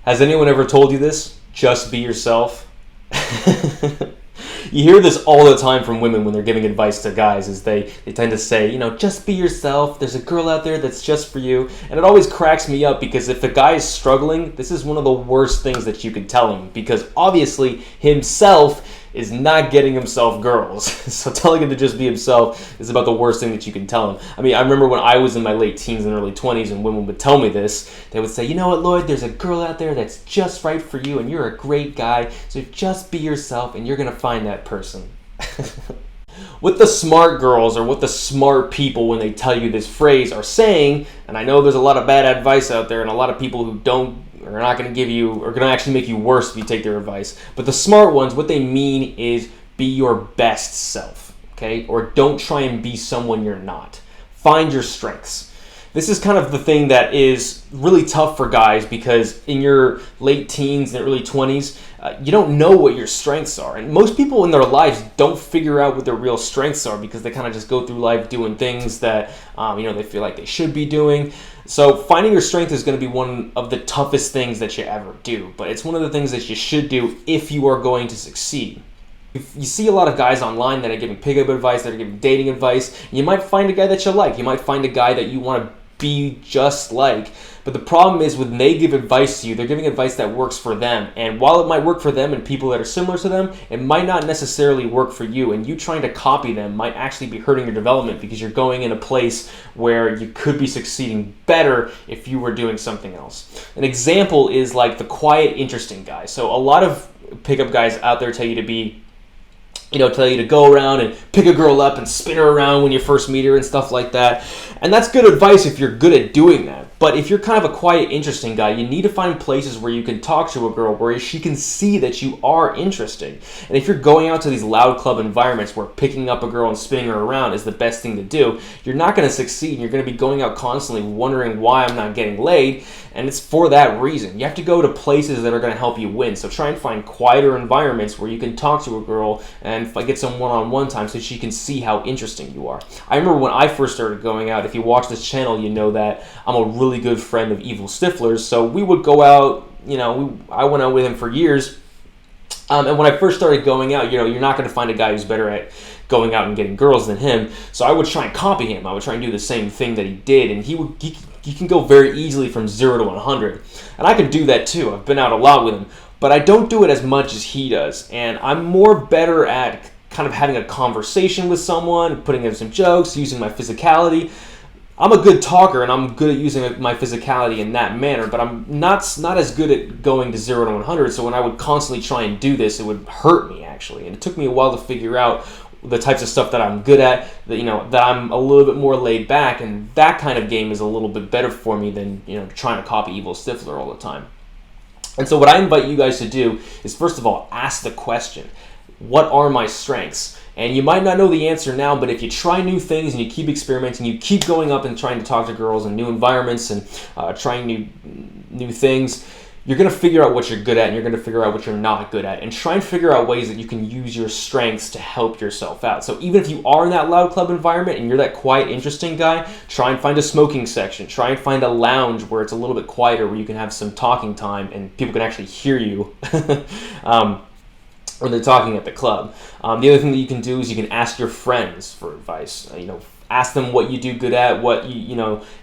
Has anyone ever told you this? Just be yourself. You hear this all the time from women when they're giving advice to guys, is they tend to say, just be yourself. There's a girl out there that's just for you. And it always cracks me up because if a guy is struggling, this is one of the worst things that you could tell him, because obviously himself is not getting himself girls. So telling him to just be himself is about the worst thing that you can tell him. I mean, I remember when I was in my late teens and early 20s and women would tell me this, they would say, you know what, Lloyd, there's a girl out there that's just right for you and you're a great guy, so just be yourself and you're going to find that person. What the smart girls or what the smart people, when they tell you this phrase, are saying, and I know there's a lot of bad advice out there and a lot of people who are not going to give you, or going to actually make you worse if you take their advice. But the smart ones, what they mean is be your best self, okay? Or don't try and be someone you're not. Find your strengths. This is kind of the thing that is really tough for guys, because in your late teens and early 20s, you don't know what your strengths are. And most people in their lives don't figure out what their real strengths are because they kind of just go through life doing things that they feel like they should be doing. So finding your strength is going to be one of the toughest things that you ever do, but it's one of the things that you should do if you are going to succeed. You see a lot of guys online that are giving pickup advice, that are giving dating advice, and you might find a guy that you like. You might find a guy that you want to be just like. But the problem is when they give advice to you, they're giving advice that works for them. And while it might work for them and people that are similar to them, it might not necessarily work for you. And you trying to copy them might actually be hurting your development, because you're going in a place where you could be succeeding better if you were doing something else. An example is like the quiet, interesting guy. So a lot of pickup guys out there tell you to go around and pick a girl up and spin her around when you first meet her and stuff like that. And that's good advice if you're good at doing that. But if you're kind of a quiet, interesting guy, you need to find places where you can talk to a girl where she can see that you are interesting. And if you're going out to these loud club environments where picking up a girl and spinning her around is the best thing to do, you're not going to succeed. You're going to be going out constantly wondering why I'm not getting laid. And it's for that reason. You have to go to places that are going to help you win. So try and find quieter environments where you can talk to a girl and get some one-on-one time so she can see how interesting you are. I remember when I first started going out, if you watch this channel, you know that I'm a really good friend of Evil Stifler's. So we would go out, I went out with him for years. And when I first started going out, you're not going to find a guy who's better at going out and getting girls than him. So I would try and copy him. I would try and do the same thing that he did. And he can go very easily from 0 to 100. And I can do that too. I've been out a lot with him. But I don't do it as much as he does. And I'm more better at kind of having a conversation with someone, putting in some jokes, using my physicality. I'm a good talker and I'm good at using my physicality in that manner, but I'm not as good at going to 0 to 100. So when I would constantly try and do this, it would hurt me actually. And it took me a while to figure out the types of stuff that I'm good at, that I'm a little bit more laid back, and that kind of game is a little bit better for me than trying to copy Evil Stifler all the time. And so what I invite you guys to do is, first of all, ask the question, what are my strengths? And you might not know the answer now, but if you try new things and you keep experimenting, you keep going up and trying to talk to girls in new environments and trying new things, you're going to figure out what you're good at and you're going to figure out what you're not good at, and try and figure out ways that you can use your strengths to help yourself out. So even if you are in that loud club environment and you're that quiet, interesting guy, try and find a smoking section. Try and find a lounge where it's a little bit quieter, where you can have some talking time and people can actually hear you when they're talking at the club. The other thing that you can do is you can ask your friends for advice. Ask them what you do good at, what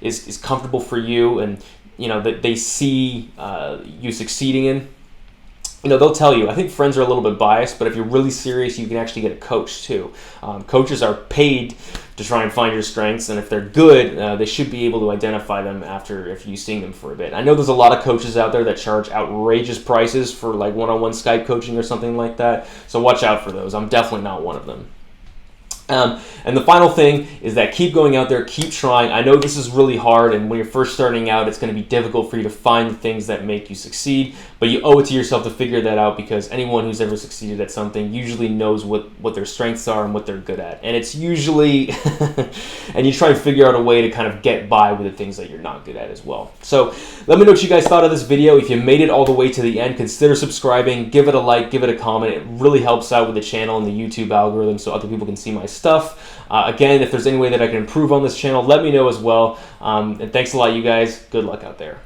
is comfortable for you, and that they see you succeeding in. They'll tell you. I think friends are a little bit biased, but if you're really serious, you can actually get a coach too. Coaches are paid to try and find your strengths, and if they're good, they should be able to identify them if you've seen them for a bit. I know there's a lot of coaches out there that charge outrageous prices for like one-on-one Skype coaching or something like that, so watch out for those. I'm definitely not one of them. And the final thing is that keep going out there, keep trying. I know this is really hard, and when you're first starting out, it's going to be difficult for you to find the things that make you succeed, but you owe it to yourself to figure that out, because anyone who's ever succeeded at something usually knows what their strengths are and what they're good at. And it's usually, and you try to figure out a way to kind of get by with the things that you're not good at as well. So let me know what you guys thought of this video. If you made it all the way to the end, consider subscribing, give it a like, give it a comment. It really helps out with the channel and the YouTube algorithm so other people can see my stuff. Again, if there's any way that I can improve on this channel, let me know as well. And thanks a lot, you guys. Good luck out there.